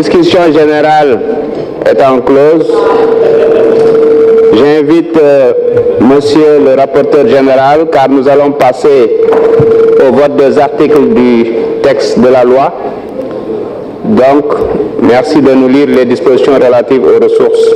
discussion générale étant close, j'invite Monsieur le rapporteur général, car nous allons passer au vote des articles du texte de la loi. Donc, merci de nous lire les dispositions relatives aux ressources.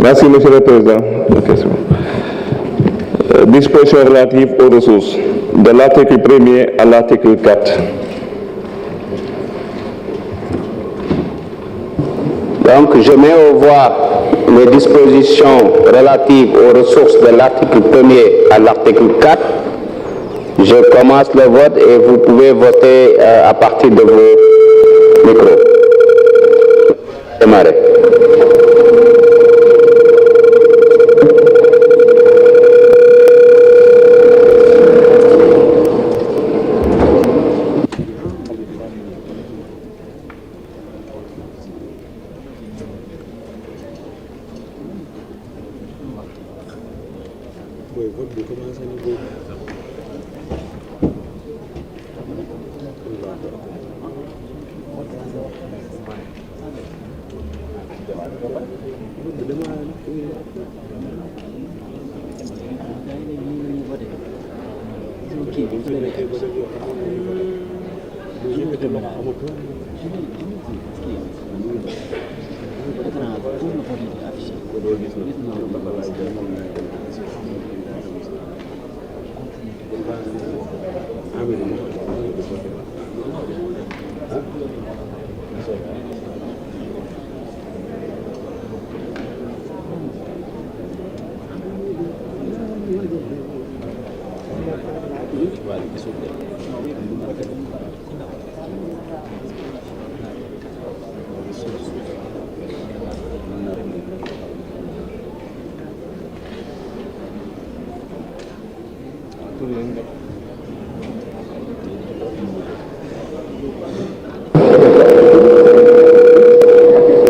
Merci, Monsieur le Président. Disposition relative aux ressources, de l'article 1er à l'article 4. Donc, je mets aux voix les dispositions relatives aux ressources de l'article 1er à l'article 4. Je commence le vote et vous pouvez voter à partir de vos micros. Démarrez.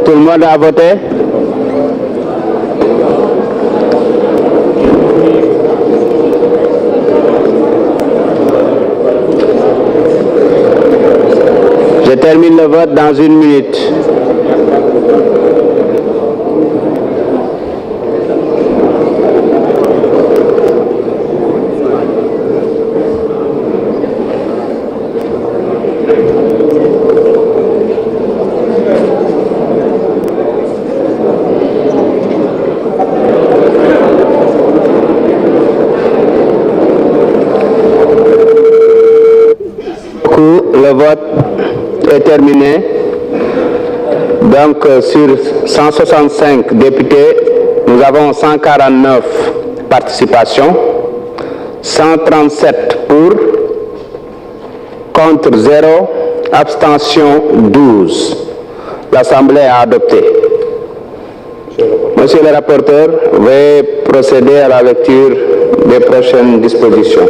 Tout le monde a voté? Je termine le vote dans 1 minute. Le vote est terminé. Donc, sur 165 députés, nous avons 149 participations, 137 pour, contre 0, abstention 12. L'Assemblée a adopté. Monsieur le rapporteur, veuillez procéder à la lecture des prochaines dispositions.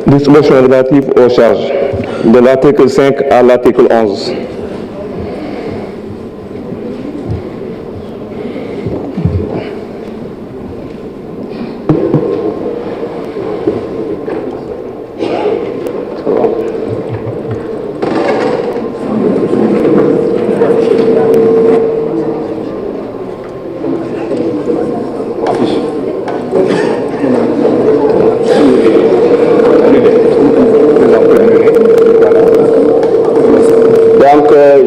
Disposition relative aux charges, de l'article 5 à l'article 11.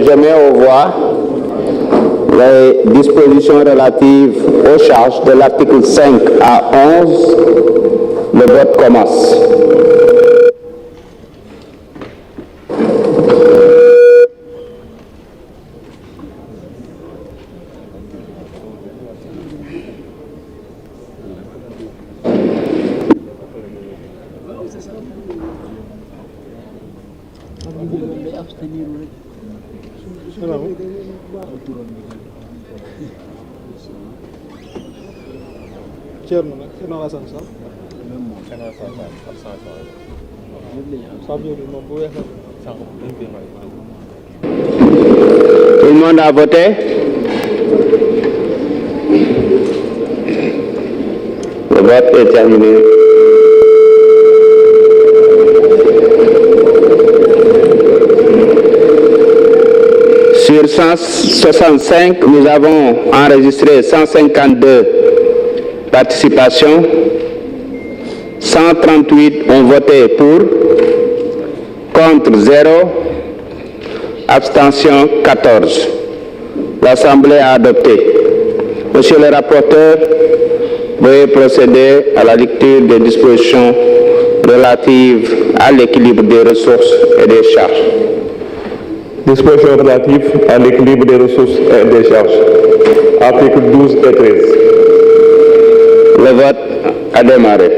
Je mets aux voix les dispositions relatives aux charges de l'article 5 à 11. Le vote commence. Tout le monde a voté? Le vote est terminé. Sur 165, nous avons enregistré 152 participations. 138 ont voté pour, contre 0, abstention 14. L'Assemblée a adopté. Monsieur le rapporteur, veuillez procéder à la lecture des dispositions relatives à l'équilibre des ressources et des charges. Dispositions relatives à l'équilibre des ressources et des charges. Articles 12 et 13. Le vote a démarré.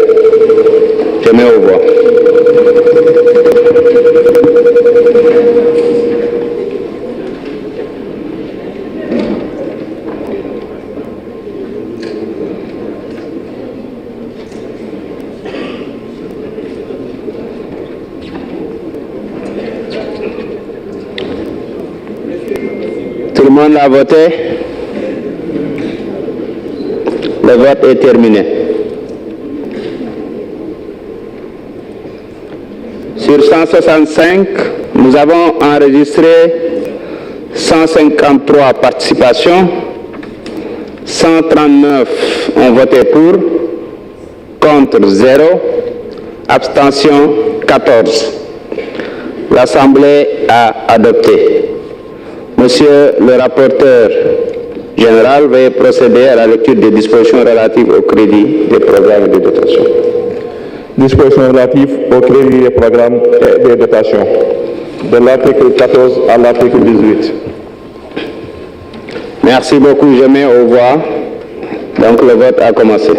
Je mets au vote. Tout le monde a voté? Le vote est terminé. Sur 165, nous avons enregistré 153 participations. 139 ont voté pour, contre 0, abstention 14. L'Assemblée a adopté. Monsieur le rapporteur général, veuillez procéder à la lecture des dispositions relatives au crédit des programmes de dotation. Dispositions relatives au crédit des programmes et des dotations. De l'article 14 à l'article 18. Merci beaucoup. Je mets au voix. Donc le vote a commencé.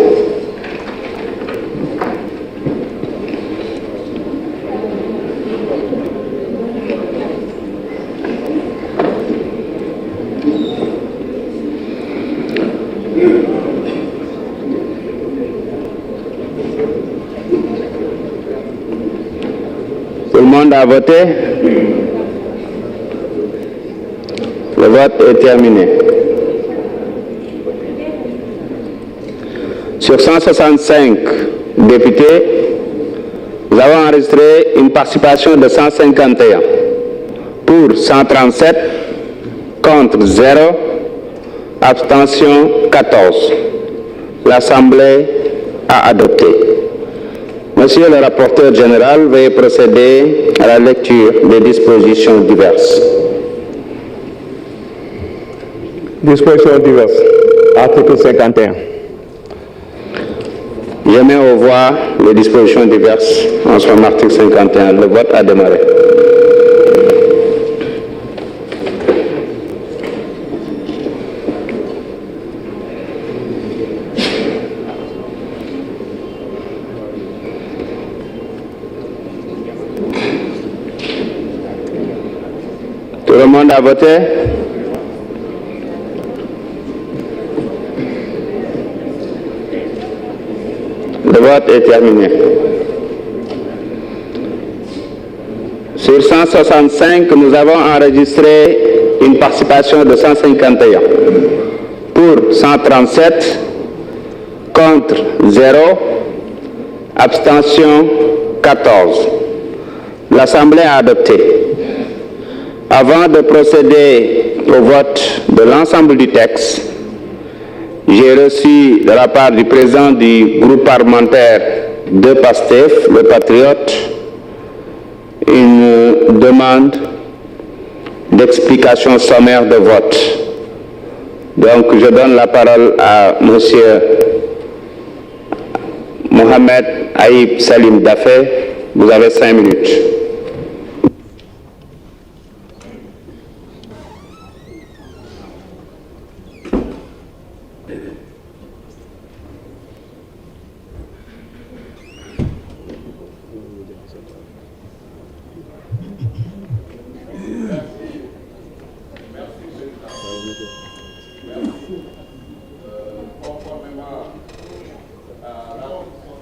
Tout le monde a voté? Le vote est terminé. Sur 165 députés, nous avons enregistré une participation de 151. Pour 137, contre 0, abstention 14. L'Assemblée a adopté. Monsieur le rapporteur général, veuillez procéder à la lecture des dispositions diverses. Dispositions diverses. Article 51. Je mets au voix les dispositions diverses en son article 51. Le vote a démarré. Tout le monde a voté? Le vote est terminé. Sur 165, nous avons enregistré une participation de 151. Pour 137, contre 0, abstention 14. L'Assemblée a adopté. Avant de procéder au vote de l'ensemble du texte, j'ai reçu de la part du président du groupe parlementaire de PASTEF, le Patriote, une demande d'explication sommaire de vote. Donc je donne la parole à M. Mohamed Aïb Salim Dafé. Vous avez 5 minutes.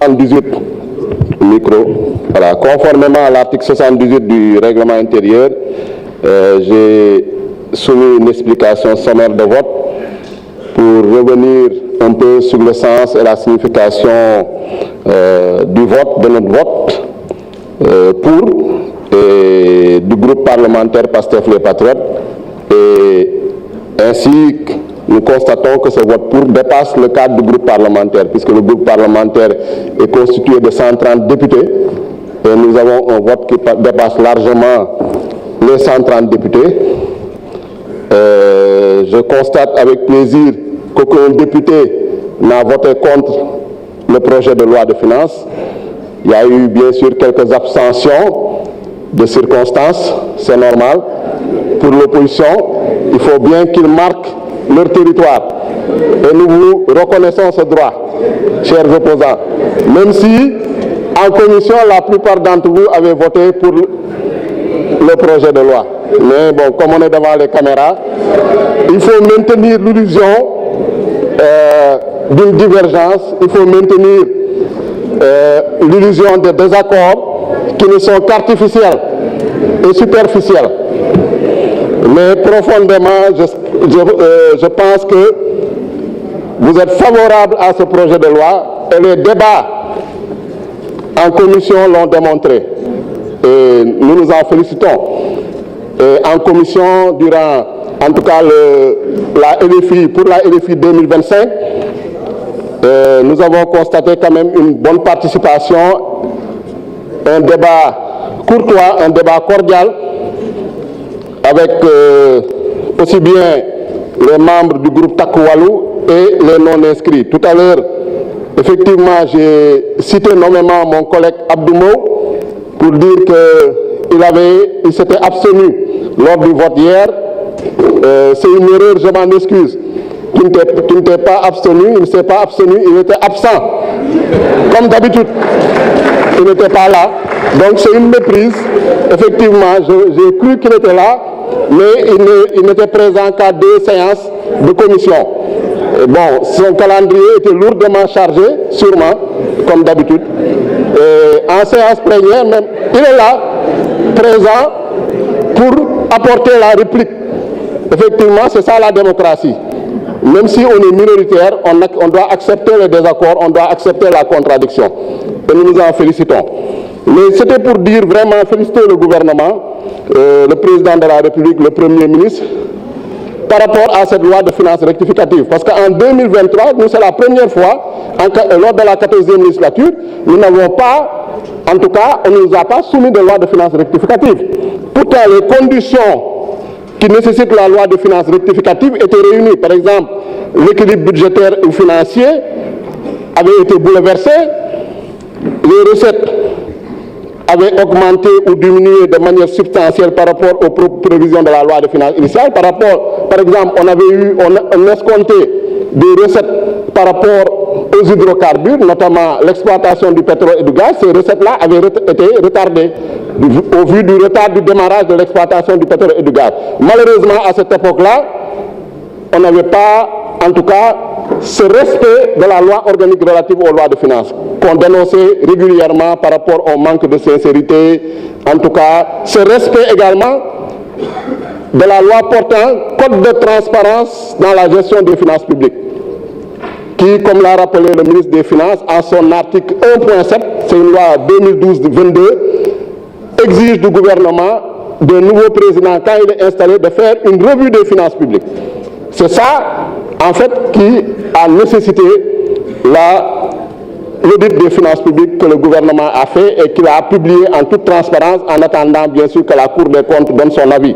Article 18. micro. Voilà. Conformément à l'article 78 du règlement intérieur, j'ai soumis une explication sommaire de vote pour revenir un peu sur le sens et la signification du vote, de notre vote et du groupe parlementaire PASTEF les Patriotes. Et ainsi, nous constatons que ce vote pour dépasse le cadre du groupe parlementaire, puisque le groupe parlementaire est constitué de 130 députés, et nous avons un vote qui dépasse largement les 130 députés. Je constate avec plaisir qu'aucun député n'a voté contre le projet de loi de finances. Il y a eu bien sûr quelques abstentions de circonstances, c'est normal. Pour l'opposition, il faut bien qu'ils marquent leur territoire. Et nous vous reconnaissons ce droit, chers opposants. Même si, en commission, la plupart d'entre vous avaient voté pour le projet de loi. Mais bon, comme on est devant les caméras, il faut maintenir l'illusion d'une divergence, il faut maintenir l'illusion de désaccords qui ne sont qu'artificiels et superficiels. Mais profondément, je pense que vous êtes favorable à ce projet de loi et les débats en commission l'ont démontré. Et nous nous en félicitons. Et en commission, durant en tout cas pour la LFI 2025, nous avons constaté quand même une bonne participation, un débat courtois, un débat cordial, avec aussi bien les membres du groupe Takoualou et les non-inscrits. Tout à l'heure, effectivement, j'ai cité nommément mon collègue Abdoumo pour dire qu'il s'était abstenu lors du vote hier. C'est une erreur, je m'en excuse. Tu ne t'es pas abstenu, il ne s'est pas abstenu, il était absent. Comme d'habitude, il n'était pas là. Donc c'est une méprise. Effectivement, j'ai cru qu'il était là, mais il n'était présent qu'à 2 séances de commission. Et bon, son calendrier était lourdement chargé, sûrement, comme d'habitude. En séance plénière, même, il est là, présent, pour apporter la réplique. Effectivement, c'est ça la démocratie. Même si on est minoritaire, on doit accepter le désaccord, on doit accepter la contradiction. Et nous nous en félicitons. Mais c'était pour dire vraiment, féliciter le gouvernement, le président de la République, le Premier ministre, par rapport à cette loi de finances rectificative. Parce qu'en 2023, nous, c'est la première fois, lors de la 14e législature, nous n'avons pas, en tout cas, on ne nous a pas soumis de loi de finances rectificative. Pourtant, les conditions qui nécessitent la loi de finances rectificative étaient réunies. Par exemple, l'équilibre budgétaire ou financier avait été bouleversé, les recettes avaient augmenté ou diminué de manière substantielle par rapport aux prévisions de la loi de finances initiale. Par exemple, on escomptait des recettes par rapport aux hydrocarbures, notamment l'exploitation du pétrole et du gaz. Ces recettes-là avaient été retardées au vu du retard du démarrage de l'exploitation du pétrole et du gaz. Malheureusement, à cette époque-là, on n'avait pas, en tout cas, ce respect de la loi organique relative aux lois de finances, qu'on dénonçait régulièrement par rapport au manque de sincérité, en tout cas, ce respect également de la loi portant code de transparence dans la gestion des finances publiques, qui, comme l'a rappelé le ministre des Finances, en son article 1.7, c'est une loi 2012-22, exige du gouvernement, d'un nouveau président, quand il est installé, de faire une revue des finances publiques. C'est ça, en fait, qui a nécessité l'audit des finances publiques que le gouvernement a fait et qu'il a publié en toute transparence, en attendant bien sûr que la Cour des comptes donne son avis.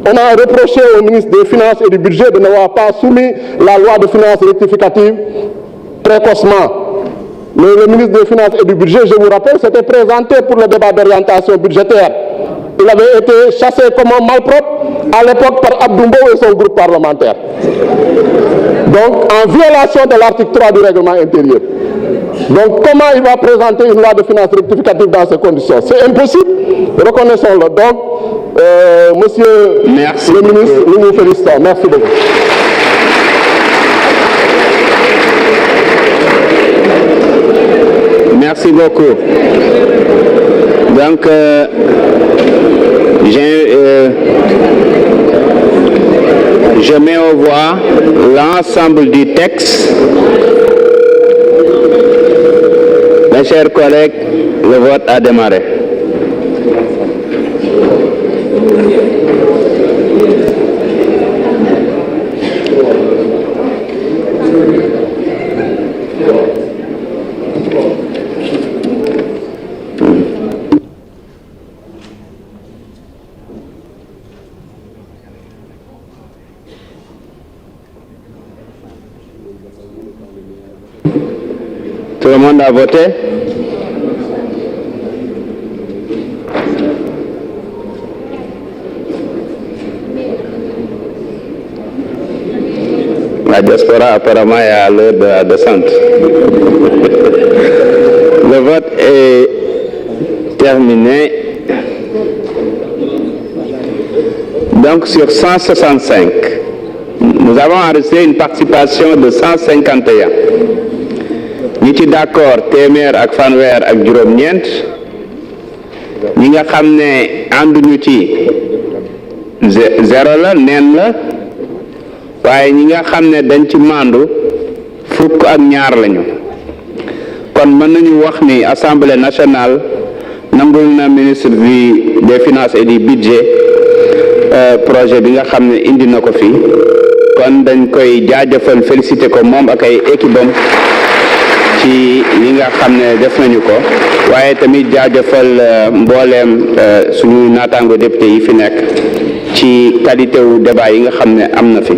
On a reproché au ministre des Finances et du Budget de n'avoir pas soumis la loi de finances rectificative précocement. Mais le ministre des Finances et du Budget, je vous rappelle, s'était présenté pour le débat d'orientation budgétaire. Il avait été chassé comme un malpropre à l'époque par Abdoumbo et son groupe parlementaire. Donc, en violation de l'article 3 du règlement intérieur. Donc, comment il va présenter une loi de finances rectificative dans ces conditions? C'est impossible, reconnaissons-le. Donc, monsieur le ministre, nous vous félicitons. Merci beaucoup. Merci. Merci beaucoup. Donc, je mets au voix l'ensemble du texte. Mes chers collègues, le vote a démarré. Tout le monde a voté? La diaspora apparemment est à l'heure de la descente. Le vote est terminé. Donc sur 165, nous avons enregistré une participation de 151. ñi ci d'accord téeméer ak fanweer ak juróom-ñeent ñi nga xam ne ànduñu ci zéro la neen la waaye ñi nga xam ne dañ ci màndu fukk ak ñaar lañu kon mën nañu wax ni Assemblée nationale nangul na ministre des finances et du budget projet bi nga xam ne indi na ko fi kon dañ koy jaajëfal féliciter ko moom ak ay équipe am ci li nga xam ne def nañu ko waaye tamit jaajëfal mbooleem suñu naataango député yi fi nekk ci qualité wu débat yi nga xam ne am na fi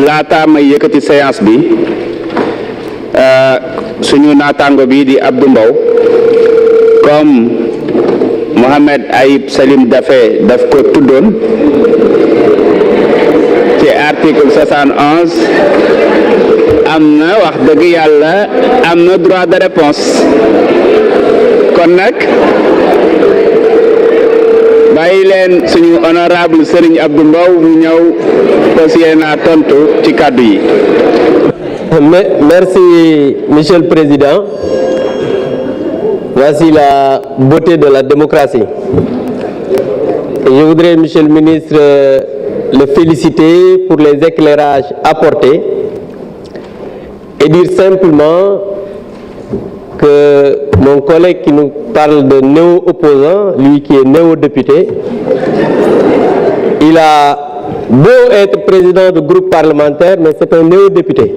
laata may yëkkati séance bi suñu naataango bi di Abdou Mbow comme Mohamed Ayib Salim Daffé daf ko tuddoon ci article 71 am na wax dëgg yàlla am na droit de réponse kon nag bàyyi leen suñu honorable Serigne Abdou Mbow mu ñëw fas yéene tontu ci kàddu yi. Merci, Monsieur le Président. Voici la beauté de la démocratie. Et je voudrais, Monsieur le Ministre, le féliciter pour les éclairages apportés et dire simplement que mon collègue qui nous parle de néo-opposant, lui qui est néo-député, il a beau être président de groupe parlementaire, mais c'est un néo-député.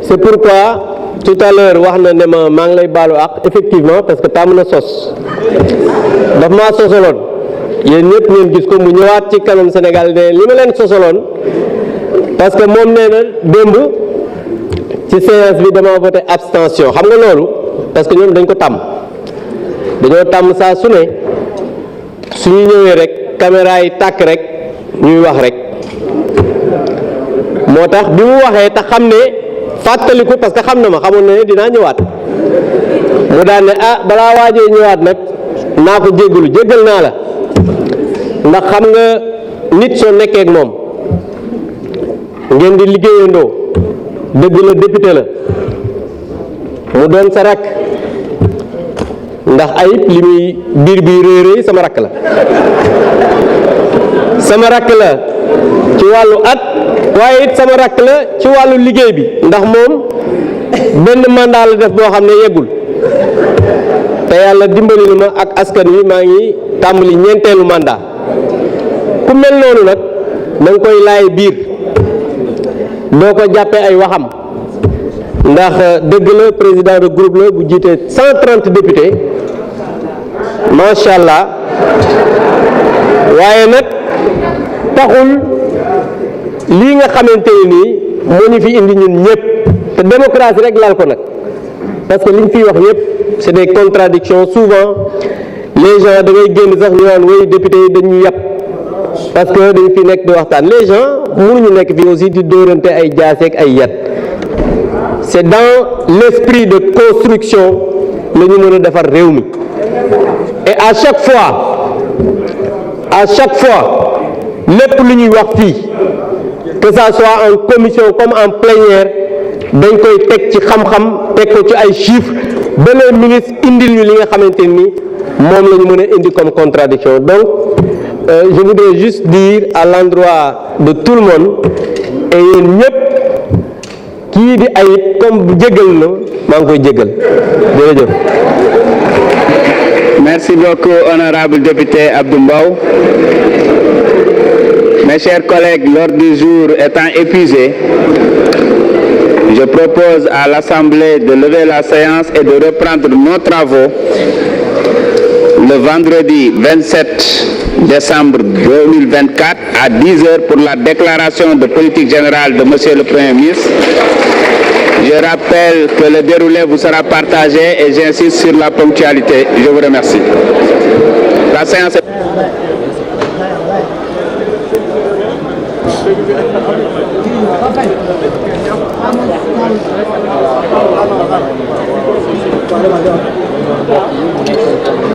C'est pourquoi tout à l'heure wax na ne ma maa ngi lay baalu ak effectivement parce que tàmm na sos daf maa sosaloon yéen ñëpp ngeen gis ko mu ñëwaat ci kanam Sénégal ne li ma leen sosaloon parce que moom nee na démb ci séance bi dama voté abstention xam nga loolu parce que ñoom dañ ko tàmm dañoo tàmm saa su ne suñu ñëwee rek caméra yi tàkk rek ñuy wax rek moo tax bi mu waxee te xam ne fàttaliku parce que xam na ma xamoon na ne dinaa ñëwaat mu daan ne ah balaa waajee ñëwaat nag naa ko jéggal naa la ndax xam nga nit soo nekkee ak moom ngeen di liggéeyandoo dëgg la député la mu doon sa rakk ndax Ayib li muy biir réeréy sama rakk la ci wàllu at waaye it sama rakk la ci wàllu liggéey bi ndax moom benn mandat la def boo xam ne yeggul te yàlla dimbali na ma ak askan wi maa ngi tàmbali ñeenteelu mandat ku mel noonu nag da nga koy laay biir doo ko jàppee ay waxam ndax dëgg la président de groupe la bu jiite 130 députés macha allah waaye nag taxul lii nga xamante ne nii moo ñu fi indi ñun ñëpp te démocratie rek laal ko nag parce que liñ fiy wax yëpp c'est des contradictions souvent les gens da ngay génn sax ñu naan way député yi dañuy yàpp parce que dañ fi nekk di waxtaan les gens mënuñu nekk fii aussi di dóorante ay jaaseeg ay yat c'est dans l'esprit de construction la ñu mën a defar réew mi et à chaque fois lépp lu ñuy wax fii que ça soit en commission comme en plénière dañ koy teg ci xam-xam teg ko ci ay chiffres ba le ministre indil ñu li nga xamante ni moom la ñu mën a indi comme contradiction. Donc je voudrais juste dire à l'endroit de tout le monde et yéen ñëpp kii di Ayib comme jégal na maa ngi koy jégal jërëjëf. Merci beaucoup, honorable député Abdou Mbow. Mes chers collègues, l'ordre du jour étant épuisé, je propose à l'Assemblée de lever la séance et de reprendre nos travaux le vendredi 27 décembre 2024 à 10 h pour la déclaration de politique générale de Monsieur le Premier ministre. Je rappelle que le déroulé vous sera partagé et j'insiste sur la ponctualité. Je vous remercie. La séance est...